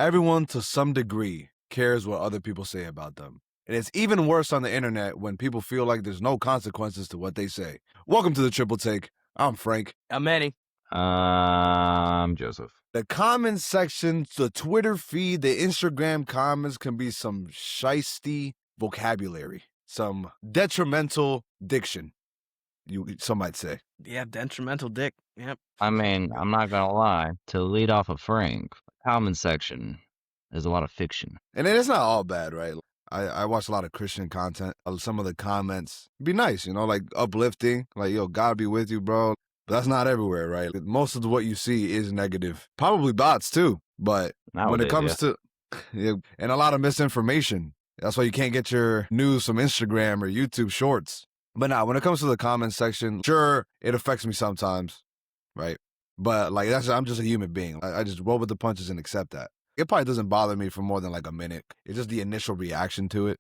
Everyone, to some degree, cares what other people say about them. And it's even worse on the internet when people feel like there's no consequences to what they say. Welcome to the Triple Take. I'm Frank. I'm Manny. I'm Joseph. The comment section, the Twitter feed, the Instagram comments can be some shisty vocabulary, some detrimental diction, some might say. Yeah, detrimental dick. Yep. I mean, I'm not gonna lie. To lead off of Frank, comment section is a lot of fiction. And it's not all bad, right? I watch a lot of Christian content. Some of the comments be nice, like uplifting, like, yo, God be with you, bro. But that's not everywhere, right? Most of what you see is negative. Probably bots too. But when it comes to, and a lot of misinformation, that's why you can't get your news from Instagram or YouTube shorts. But now, when it comes to the comment section, sure, it affects me sometimes, right? But like, I'm just a human being. I just roll with the punches and accept that. It probably doesn't bother me for more than like a minute. It's just the initial reaction to it.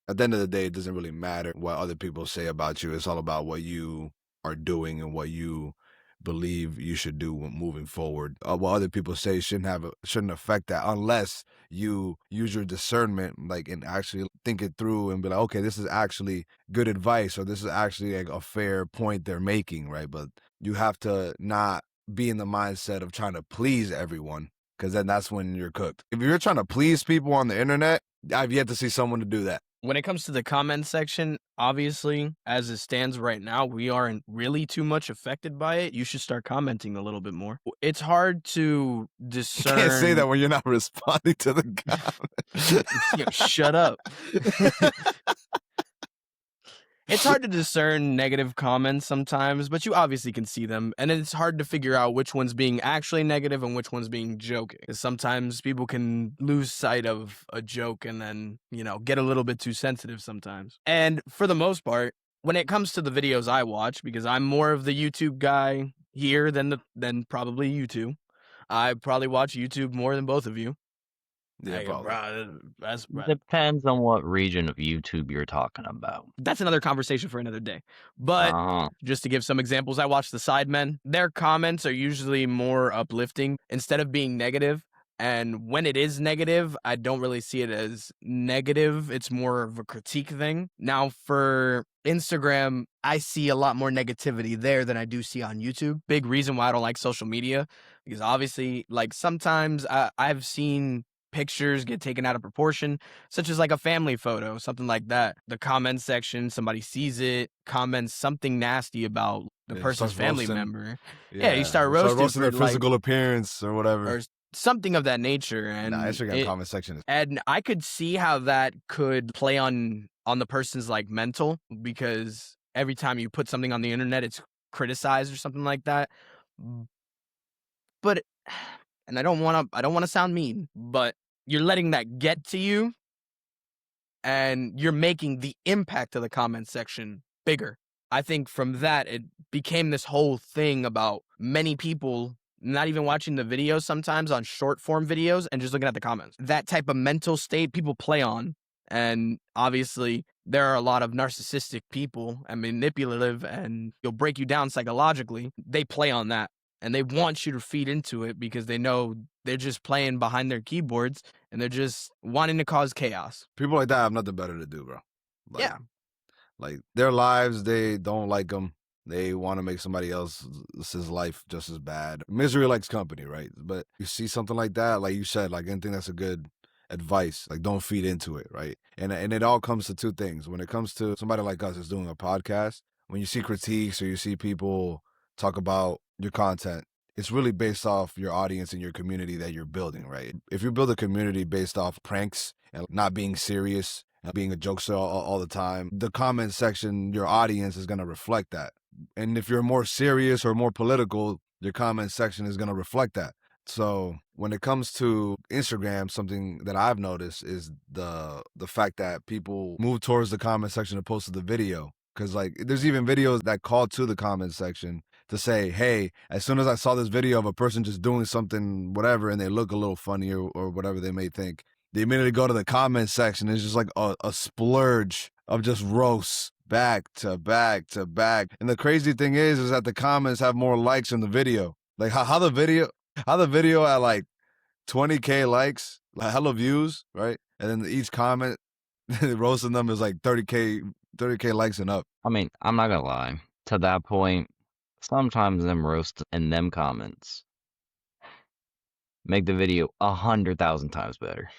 At the end of the day, it doesn't really matter what other people say about you. It's all about what you are doing and what you believe you should do moving forward. What other people say shouldn't affect that unless you use your discernment, like, and actually think it through and be like, okay, this is actually good advice, or this is actually like a fair point they're making, right? But you have to not be in the mindset of trying to please everyone, because then that's when you're cooked. If you're trying to please people on the internet, I've yet to see someone to do that. When it comes to the comment section, obviously, as it stands right now, we aren't really too much affected by it. You should start commenting a little bit more. It's hard to discern. You can't say that when you're not responding to the comments. Yo, shut up. It's hard to discern negative comments sometimes, but you obviously can see them. And it's hard to figure out which one's being actually negative and which one's being joking. Because sometimes people can lose sight of a joke and then, get a little bit too sensitive sometimes. And for the most part, when it comes to the videos I watch, because I'm more of the YouTube guy here than probably you two, I probably watch YouTube more than both of you. Yeah, probably. Depends on what region of YouTube you're talking about. That's another conversation for another day. But just to give some examples, I watch the Sidemen. Their comments are usually more uplifting instead of being negative. And when it is negative, I don't really see it as negative. It's more of a critique thing. Now, for Instagram, I see a lot more negativity there than I do see on YouTube. Big reason why I don't like social media, because obviously, like, sometimes I've seen pictures get taken out of proportion, such as like a family photo, something like that. The comment section, somebody sees it, comments something nasty about the person's family member. Yeah, you start roasting their physical appearance or whatever. Or something of that nature. And Instagram comment section and I could see how that could play on the person's like mental, because every time you put something on the internet, it's criticized or something like that. But and I don't want to sound mean, but you're letting that get to you, and you're making the impact of the comment section bigger. I think from that, it became this whole thing about many people not even watching the videos sometimes on short form videos and just looking at the comments. That type of mental state people play on. And obviously, there are a lot of narcissistic people and manipulative, and you'll break you down psychologically. They play on that. And they want you to feed into it because they know they're just playing behind their keyboards and they're just wanting to cause chaos. People like that have nothing better to do, bro. Yeah. Like, their lives, they don't like them. They want to make somebody else's life just as bad. Misery likes company, right? But you see something like that, like you said, like, I think that's a good advice. Like, don't feed into it, right? And it all comes to two things. When it comes to somebody like us that's doing a podcast, when you see critiques or you see people talk about your content, it's really based off your audience and your community that you're building, right? If you build a community based off pranks and not being serious and being a jokester all the time, the comment section, your audience is going to reflect that. And if you're more serious or more political, your comment section is going to reflect that. So when it comes to Instagram, something that I've noticed is the fact that people move towards the comment section opposed to the video. Because, like, there's even videos that call to the comment section to say, hey, as soon as I saw this video of a person just doing something, whatever, and they look a little funny or whatever they may think, they immediately go to the comment section. It's just like a splurge of just roasts back to back to back. And the crazy thing is that the comments have more likes than the video. Like, how the video at like 20K likes, like hella views, right? And then each comment roasting them is like 30K likes and up. I mean, I'm not gonna lie. To that point, sometimes them roasts and them comments make the video 100,000 times better.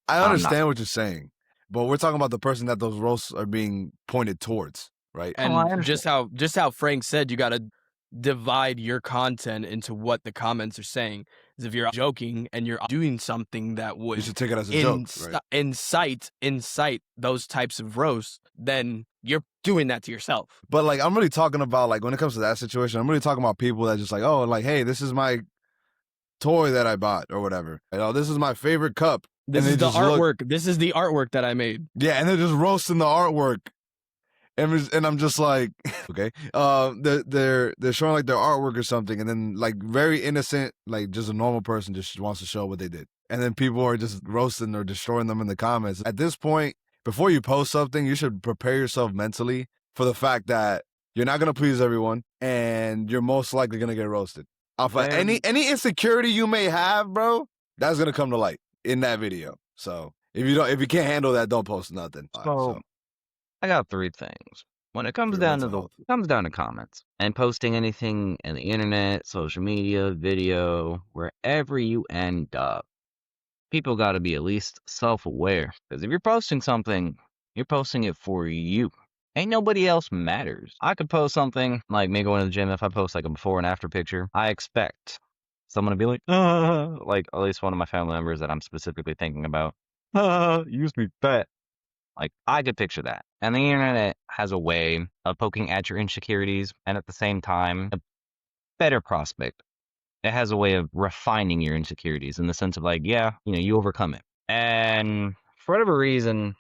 I I'm not. understand what you're saying, but we're talking about the person that those roasts are being pointed towards, right? Oh, I And just how Frank said, you got to divide your content into what the comments are saying. Because if you're joking and you're doing something that You would should take it as a joke, right? incite those types of roasts, then you're doing that to yourself. But like, I'm really talking about like when it comes to that situation, I'm really talking about people that just like, oh, like, hey, this is my toy that I bought or whatever. You know, this is my favorite cup. This is the artwork. This is the artwork that I made. Yeah, and they're just roasting the artwork. And I'm just like, okay, they're showing like their artwork or something, and then like very innocent, like just a normal person just wants to show what they did, and then people are just roasting or destroying them in the comments. At this point, before you post something, you should prepare yourself mentally for the fact that you're not gonna please everyone, and you're most likely gonna get roasted. Off of any insecurity you may have, bro, that's gonna come to light in that video. So if you can't handle that, don't post nothing. So I got 3 things. When it comes down to comments and posting anything in the internet, social media, video, wherever you end up, people got to be at least self-aware. Because if you're posting something, you're posting it for you. Ain't nobody else matters. I could post something like me going to the gym. If I post like a before and after picture, I expect someone to be like at least one of my family members that I'm specifically thinking about. You used to be fat. Like, I could picture that. And the internet has a way of poking at your insecurities, and at the same time, a better prospect. It has a way of refining your insecurities in the sense of like, yeah, you overcome it. And for whatever reason,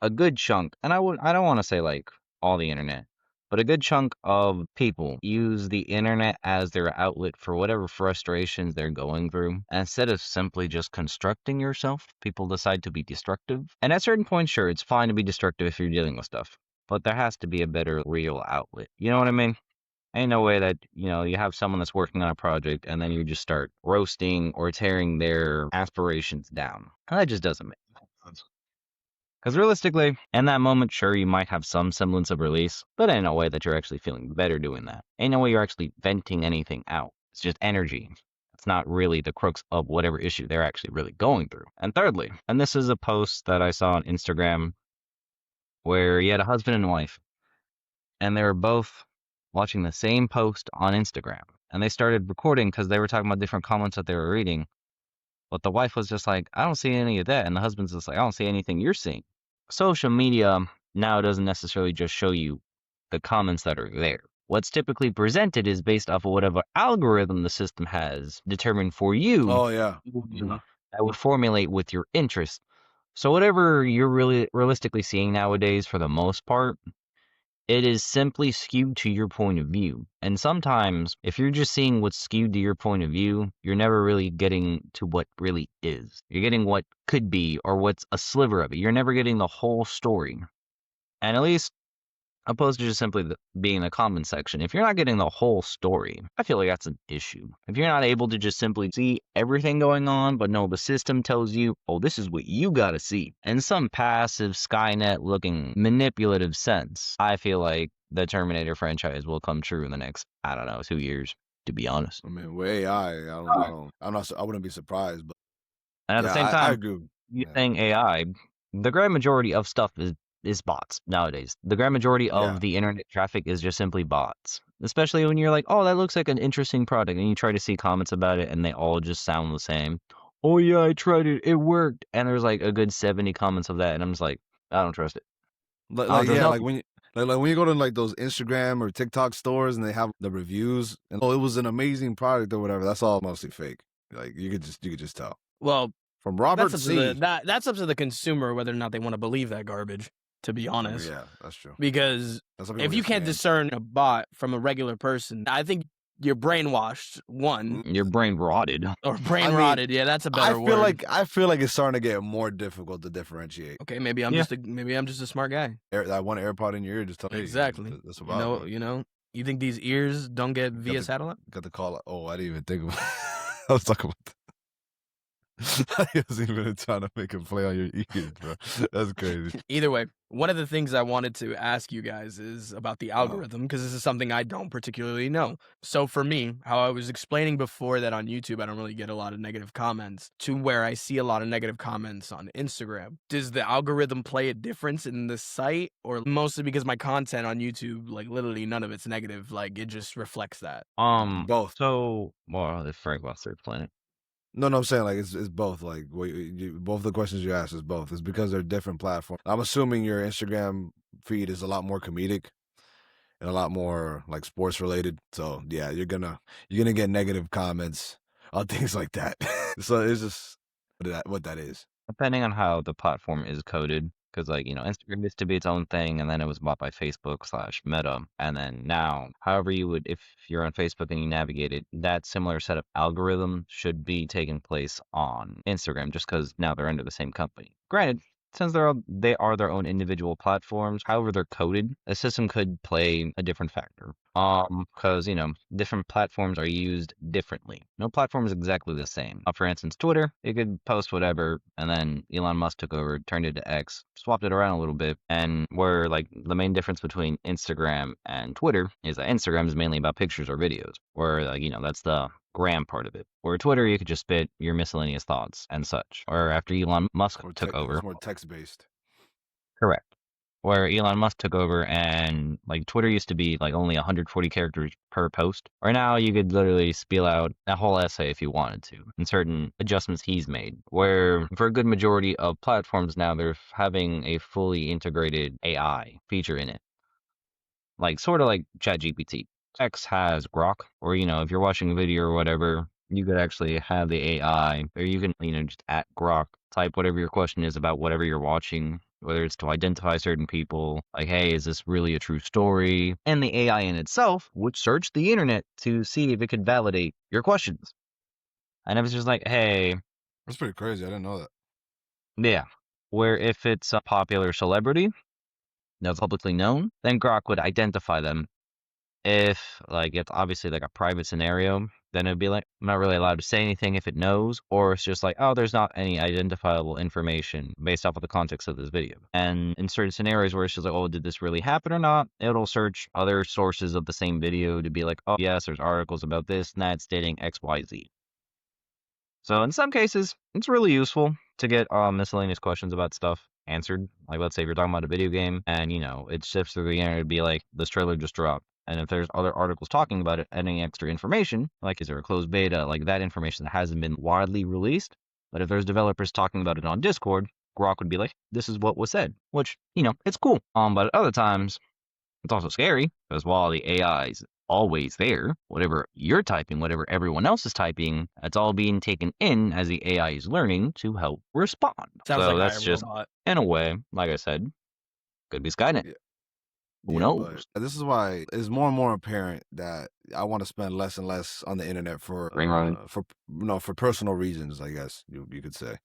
a good chunk, and I don't want to say like all the internet, but a good chunk of people use the internet as their outlet for whatever frustrations they're going through. And instead of simply just constructing yourself, people decide to be destructive. And at certain points, sure, it's fine to be destructive if you're dealing with stuff, but there has to be a better real outlet. You know what I mean? Ain't no way that, you have someone that's working on a project and then you just start roasting or tearing their aspirations down. That just doesn't make sense. Because realistically, in that moment, sure, you might have some semblance of release, but ain't no way that you're actually feeling better doing that. Ain't no way you're actually venting anything out. It's just energy. It's not really the crux of whatever issue they're actually really going through. And thirdly, and this is a post that I saw on Instagram where you had a husband and wife, and they were both watching the same post on Instagram. And they started recording because they were talking about different comments that they were reading. But the wife was just like, I don't see any of that. And the husband's just like, I don't see anything you're seeing. Social media now doesn't necessarily just show you the comments that are there. What's typically presented is based off of whatever algorithm the system has determined for you. Oh, yeah. That would formulate with your interest. So whatever you're really realistically seeing nowadays, for the most part, it is simply skewed to your point of view. And sometimes, if you're just seeing what's skewed to your point of view, you're never really getting to what really is. You're getting what could be, or what's a sliver of it. You're never getting the whole story. And at least, opposed to just simply being the comment section, if you're not getting the whole story, I feel like that's an issue. If you're not able to just simply see everything going on, but no, the system tells you, oh, this is what you gotta see. In some passive Skynet-looking manipulative sense, I feel like the Terminator franchise will come true in the next, 2 years, to be honest. I mean, with AI, I wouldn't be surprised. But and at the same time, I agree. You saying AI, the grand majority of stuff is bots nowadays. The grand majority of the internet traffic is just simply bots. Especially when you're like, oh, that looks like an interesting product, and you try to see comments about it, and they all just sound the same. Oh yeah, I tried it, it worked. And there's like a good 70 comments of that, and I'm just like, I don't trust it. Like when you go to like those Instagram or TikTok stores and they have the reviews, and it was an amazing product or whatever, that's all mostly fake. Like you could just tell. Well, from Robert C. That's up to the consumer whether or not they want to believe that garbage, to be honest. Yeah, that's true. Because if you can't discern a bot from a regular person, I think you're brainwashed. One, you're brain rotted, or rotted. Yeah, that's a better word. I feel like it's starting to get more difficult to differentiate. Okay, maybe I'm just a smart guy. That one AirPod in your ear just telling exactly. You. That's about you think these ears don't get via satellite? Got the call. Oh, I didn't even think about. I was talking about. I wasn't even trying to make a play on your ears, bro. That's crazy. Either way, one of the things I wanted to ask you guys is about the algorithm, because this is something I don't particularly know. So for me, how I was explaining before that on YouTube, I don't really get a lot of negative comments, to where I see a lot of negative comments on Instagram. Does the algorithm play a difference in the site, or mostly because my content on YouTube, like literally none of it's negative, like it just reflects that? Both. So, well, if Frank wants to explain it. No, I'm saying like it's both. Like both the questions you asked is both. It's because they're different platforms. I'm assuming your Instagram feed is a lot more comedic and a lot more like sports related. So yeah, you're gonna get negative comments on things like that. So it's just what that is. Depending on how the platform is coded, because like Instagram used to be its own thing, and then it was bought by Facebook/Meta, and then now, however you would, if you're on Facebook and you navigate it, that similar set of algorithm should be taking place on Instagram, just because now they're under the same company. Granted, since they are their own individual platforms, however they're coded, a system could play a different factor. Because different platforms are used differently. No platform is exactly the same. For instance, Twitter, you could post whatever, and then Elon Musk took over, turned it to X, swapped it around a little bit, and where like the main difference between Instagram and Twitter is that Instagram is mainly about pictures or videos, where like that's the gram part of it. Where Twitter, you could just spit your miscellaneous thoughts and such. Or after Elon Musk took over, It's more text based. correct. Where Elon Musk took over, and like Twitter used to be like only 140 characters per post. Or now you could literally spiel out a whole essay if you wanted to, and certain adjustments he's made. Where for a good majority of platforms now, they're having a fully integrated AI feature in it. Like sort of like ChatGPT. X has Grok, or if you're watching a video or whatever, you could actually have the AI, or you can just at Grok type whatever your question is about whatever you're watching, whether it's to identify certain people, like, hey, is this really a true story? And the AI in itself would search the internet to see if it could validate your questions. And if it's just like, hey, That's pretty crazy. I didn't know that. yeah, where if it's a popular celebrity that's publicly known, then Grok would identify them. If like it's obviously like a private scenario, then it'd be like, I'm not really allowed to say anything if it knows, or it's just like, oh, there's not any identifiable information based off of the context of this video. And in certain scenarios where it's just like, oh, did this really happen or not? It'll search other sources of the same video to be like, oh, yes, there's articles about this and that stating XYZ. So in some cases, it's really useful to get miscellaneous questions about stuff answered. Like, let's say if you're talking about a video game and, it shifts through the internet to be like, this trailer just dropped. And if there's other articles talking about it, any extra information, like is there a closed beta, like that information that hasn't been widely released. But if there's developers talking about it on Discord, Grok would be like, this is what was said, which, it's cool. But at other times, it's also scary because while the AI is always there, whatever you're typing, whatever everyone else is typing, that's all being taken in as the AI is learning to help respond. Sounds so like that's just, in a way, like I said, could be Skynet. Yeah. Who knows? This is why it's more and more apparent that I want to spend less and less on the internet for personal reasons, I guess you could say.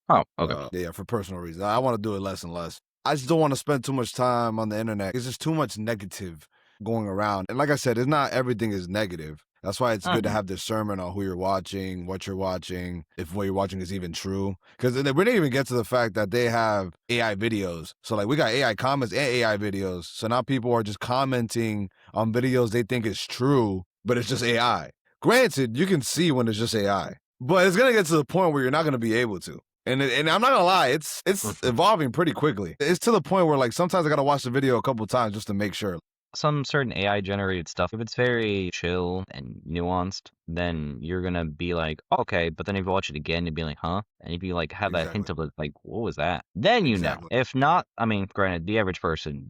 Oh, okay. Yeah, for personal reasons. I want to do it less and less. I just don't want to spend too much time on the internet. It's just too much negative going around. And like I said, it's not everything is negative. That's why it's good to have discernment on who you're watching, what you're watching, if what you're watching is even true. Because we didn't even get to the fact that they have AI videos. So like we got AI comments and AI videos. So now people are just commenting on videos they think is true, but it's just AI. Granted, you can see when it's just AI, but it's going to get to the point where you're not going to be able to. And I'm not gonna lie, it's evolving pretty quickly. It's to the point where like sometimes I gotta watch the video a couple times just to make sure. Some certain AI generated stuff, if it's very chill and nuanced, then you're gonna be like, okay, but then if you watch it again, you'd be like, huh? And if you like have that hint of like, what was that? Then know. If not, I mean, granted, the average person,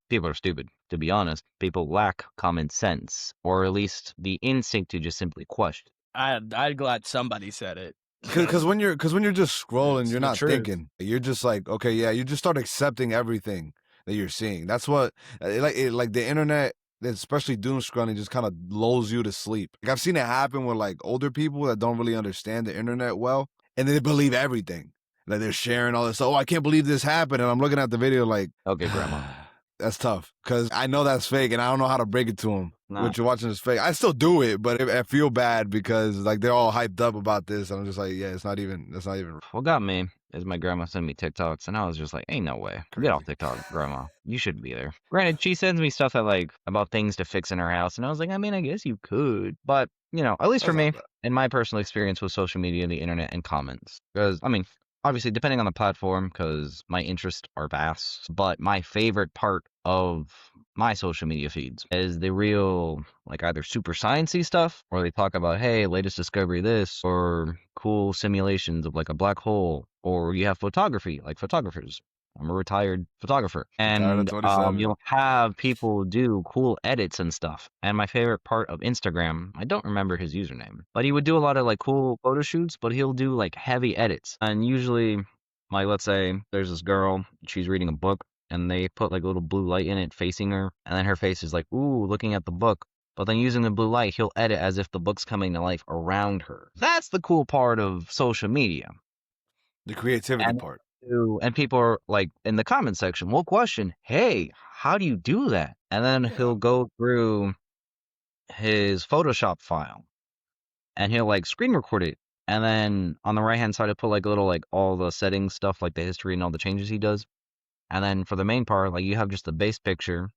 people are stupid, to be honest. People lack common sense, or at least the instinct to just simply question. I'm glad somebody said it. Because when you're just scrolling, you're not thinking. You're just like, okay, yeah, you just start accepting everything that you're seeing. That's what like the internet, especially doom scrolling, just kind of lulls you to sleep. Like I've seen it happen with like older people that don't really understand the internet well, and they believe everything. Like they're sharing all this. Oh, I can't believe this happened, and I'm looking at the video like, okay, grandma. That's tough because I know that's fake, and I don't know how to break it to them. what you're watching is fake. I still do it, but I feel bad because like they're all hyped up about this. And I'm just like, yeah, that's not even. What got me is my grandma sent me TikToks, and I was just like, ain't no way. Get off TikTok, grandma. You shouldn't be there. Granted, she sends me stuff that like about things to fix in her house, and I was like, I mean, I guess you could, but you know, at least for me, in my personal experience with social media, the internet, and comments, because I mean, obviously, depending on the platform, because my interests are vast, but my favorite part of my social media feeds is the real, like, either super sciencey stuff, or they talk about, hey, latest discovery this, or cool simulations of, like, a black hole, or you have photography, like photographers. I'm a retired photographer. And you'll have people do cool edits and stuff. And my favorite part of Instagram, I don't remember his username, but he would do a lot of like cool photo shoots, but he'll do like heavy edits. And usually, like, let's say there's this girl, she's reading a book, and they put like a little blue light in it facing her. And then her face is like, ooh, looking at the book. But then using the blue light, he'll edit as if the book's coming to life around her. That's the cool part of social media. The creativity part. And people are like in the comment section will question, hey, how do you do that? And then he'll go through his Photoshop file and he'll like screen record it. And then on the right hand side, he'll put like a little like all the settings stuff, like the history and all the changes he does. And then for the main part, like you have just the base picture.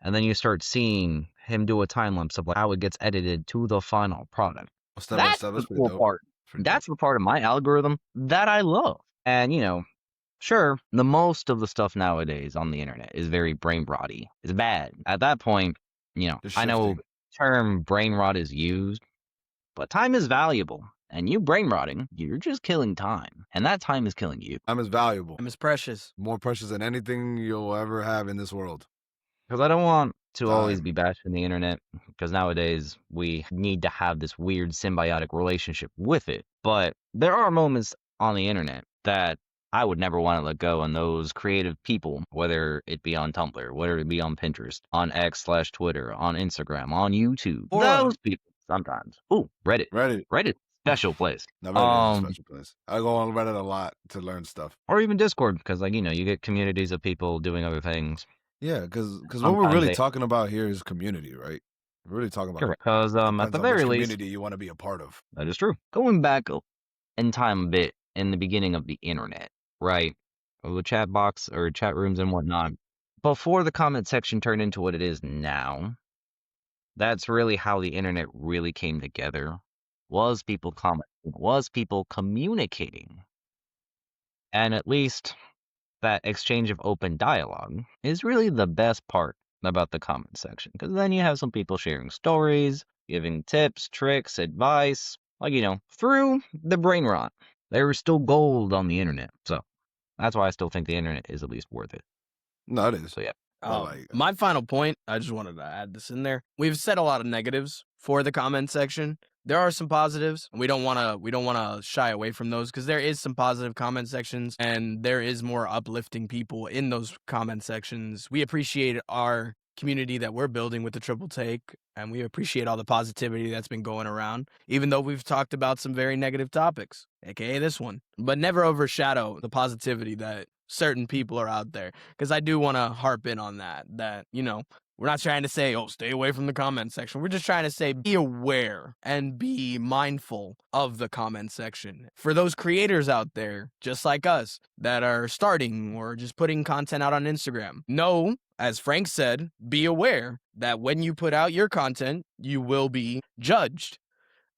And then you start seeing him do a time lapse of like how it gets edited to the final product. That's the cool part. That's the part of my algorithm that I love. And, you know, sure, the most of the stuff nowadays on the internet is very brain rotty. It's bad. At that point, you know, I know the term brain rot is used, but time is valuable. And you brain rotting, you're just killing time. And that time is killing you. Time is valuable. Time is precious. More precious than anything you'll ever have in this world. Because I don't want to always be bashing the internet, because nowadays we need to have this weird symbiotic relationship with it. But there are moments on the internet that I would never want to let go, and those creative people, whether it be on Tumblr, whether it be on Pinterest, on X/Twitter, on Instagram, on YouTube, or those people sometimes. Ooh, Reddit, special place. No, Reddit is a special place. I go on Reddit a lot to learn stuff. Or even Discord, because like, you know, you get communities of people doing other things. Yeah, because what we're really talking about here is community, right? We're really talking about because at the very least, community you want to be a part of. That is true. Going back in time a bit, in the beginning of the internet, right? The chat box or chat rooms and whatnot. Before the comment section turned into what it is now, that's really how the internet really came together. Was people commenting? Was people communicating? And at least that exchange of open dialogue is really the best part about the comment section, because then you have some people sharing stories, giving tips, tricks, advice, like, you know, through the brain rot. There is still gold on the internet, so that's why I still think the internet is at least worth it. No, it is. So yeah. My final point, I just wanted to add this in there. We've said a lot of negatives for the comment section. There are some positives. We don't want to shy away from those, because there is some positive comment sections and there is more uplifting people in those comment sections. We appreciate our community that we're building with the Triple Take, and we appreciate all the positivity that's been going around, even though we've talked about some very negative topics, aka this one. But never overshadow the positivity that certain people are out there, because I do want to harp in on that, you know, we're not trying to say, oh, stay away from the comment section. We're just trying to say, be aware and be mindful of the comment section. For those creators out there, just like us, that are starting or just putting content out on Instagram, know, as Frank said, be aware that when you put out your content, you will be judged.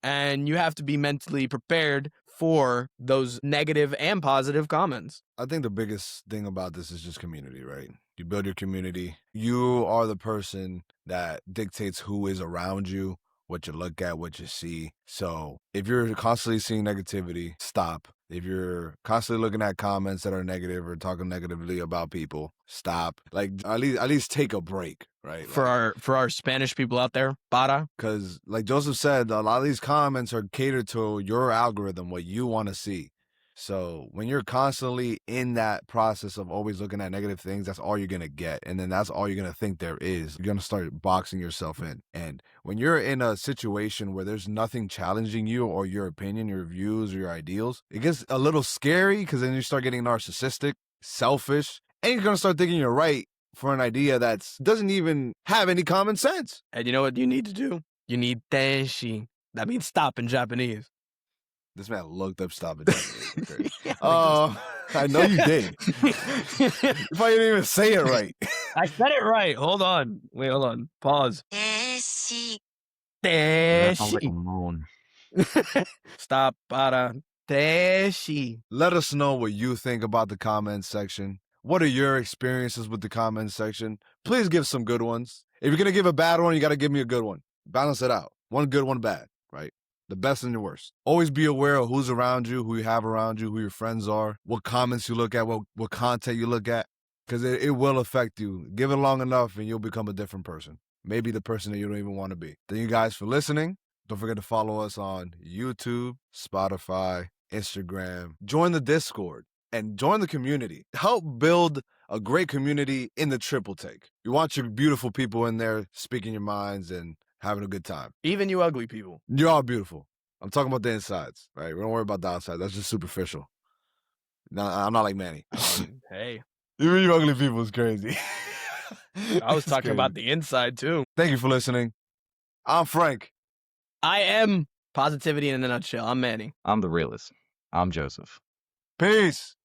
And you have to be mentally prepared for those negative and positive comments. I think the biggest thing about this is just community, right? You build your community. You are the person that dictates who is around you, what you look at, what you see. So if you're constantly seeing negativity, stop. If you're constantly looking at comments that are negative or talking negatively about people, stop. Like at least take a break, right? For our Spanish people out there, para. Because like Joseph said, a lot of these comments are catered to your algorithm, what you want to see. So when you're constantly in that process of always looking at negative things, that's all you're going to get. And then that's all you're going to think there is. You're going to start boxing yourself in. And when you're in a situation where there's nothing challenging you or your opinion, your views, or your ideals, it gets a little scary, because then you start getting narcissistic, selfish, and you're going to start thinking you're right for an idea that doesn't even have any common sense. And you know what you need to do? You need tenshi. That means stop in Japanese. This man looked up stop in Japanese. I know you did. You probably didn't even say it right. I said it right. Hold on. Wait, hold on. Pause. That sounds like a Tenshi. moan. Stop para tenshi. Let us know what you think about the comments section. What are your experiences with the comments section? Please give some good ones. If you're going to give a bad one, you got to give me a good one. Balance it out. One good, one bad, right? The best and the worst. Always be aware of who's around you, who you have around you, who your friends are, what comments you look at, what content you look at, because it will affect you. Give it long enough and you'll become a different person. Maybe the person that you don't even want to be. Thank you guys for listening. Don't forget to follow us on YouTube, Spotify, Instagram. Join the Discord and join the community. Help build a great community in the Triple Take. You want your beautiful people in there speaking your minds and having a good time. Even you ugly people. You're all beautiful. I'm talking about the insides, right? We don't worry about the outside. That's just superficial. No, I'm not like Manny. Hey, Even you ugly people is crazy. I was It's talking about crazy. the inside too. Thank you for listening. I'm Frank. I am positivity in a nutshell. I'm Manny. I'm the realist. I'm Joseph. Peace.